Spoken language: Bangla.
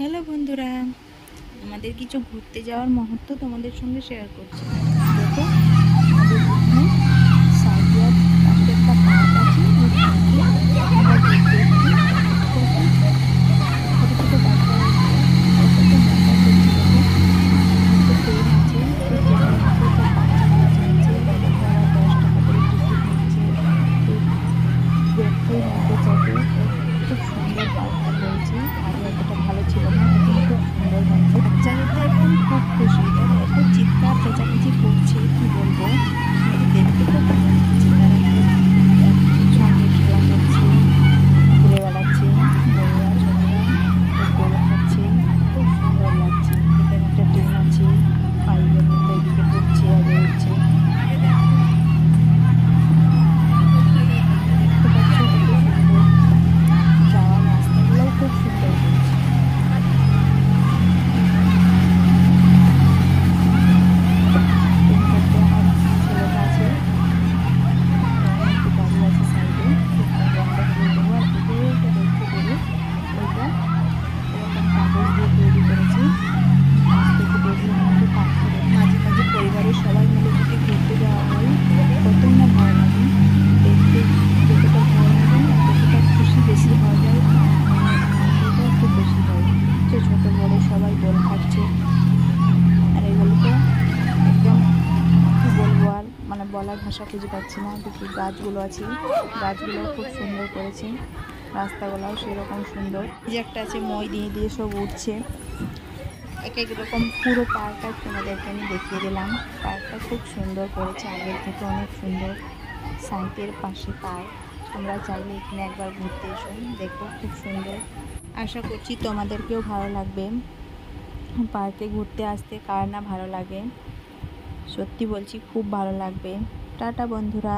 হ্যালো বন্ধুরা, আমাদের কিছু ঘুরতে যাওয়ার মুহূর্ত তোমাদের সঙ্গে শেয়ার করছি। দেখো, আমাদের এখানে সাইডিয়ার পাশে একটা পার্ক আছে। ওই পার্কে আমরা ঘুরতে এসেছি। দেখো, ছোটো ছোটো বাচ্চারা এসে কত মজা করছে। দেখো, একটা ট্রেন আছে, সেই ট্রেনের মধ্যে সব বাচ্চাগুলো যাচ্ছে। দেখো, আবার 10 টাকা করে টিকিট নিচ্ছে। এই ট্রেনটির মধ্যে চেপে খুব সুন্দর পার্কটা হয়েছে। আগে অতটা ভালো ছিল না, এখন খুব সুন্দর হয়েছে। বাচ্চারা তো একদম খুব খুশি, তারা এত চিৎকার চেঁচামেচি করছে কি বলবো। কিন্তু দেখতে খুব ভালো লাগছে। তারা খুব একসঙ্গে খেলা করছে, ঘুরে বেড়াচ্ছে, বড়রা ছোটরা খুব গোল খাচ্ছে। খুব সুন্দর লাগছে। এখানে একটা ট্রেন আছে, পাইপের মধ্যে এদিকে ঢুকছে আর বেরোচ্ছে। দেখতে পাচ্ছ কত সুন্দর। যাওয়ার রাস্তাগুলোও খুব সুন্দর করেছে। ট্রেনটাতে আমার ছেলেটা আছে, একটু গাড়ি আছে সাইডে, ট্রেনটা বন্ধ করে দেবো। আর ওইটা দেখতে পেরে ওইটা এরকম কাগজ দিয়ে তৈরি করেছি। আজ থেকে দেখলে আমাকে পাথরে মাঝে মাঝে পরিবারের সবাই মিলে যদি ঘুরতে যাওয়া হয় কতই না ভালো লাগে। দেখতে যতটা ভালো লাগে না ততটা খুশি বেশি হওয়া যায়, আনন্দটাও খুব বেশি হয়। যে ছোটো বড়ো সবাই দোল খাচ্ছে। আর এগুলো তো একদম কী বলবো, আর মানে বলার ভাষা খুঁজে পাচ্ছি না। দেখি গাছগুলো আছে, গাছগুলো খুব সুন্দর করেছে। রাস্তাগুলোও সেরকম সুন্দর। এই যে একটা আছে মই দিয়ে দিয়ে সব উঠছে। এক এক রকম পুরো পার্কটা তোমাদেরকে আমি দেখিয়ে দিলাম। পার্কটা খুব সুন্দর করেছে, আগের থেকে অনেক সুন্দর। সাইটের পাশে পার্ক, তোমরা চাইলে এখানে একবার ঘুরতে এসো, দেখো খুব সুন্দর। আশা করছি তোমাদেরকেও ভালো লাগবে। পার্কে ঘুরতে আসতে কার না ভালো লাগে। সত্যি বলছি, খুব ভালো লাগবে। টাটা বন্ধুরা।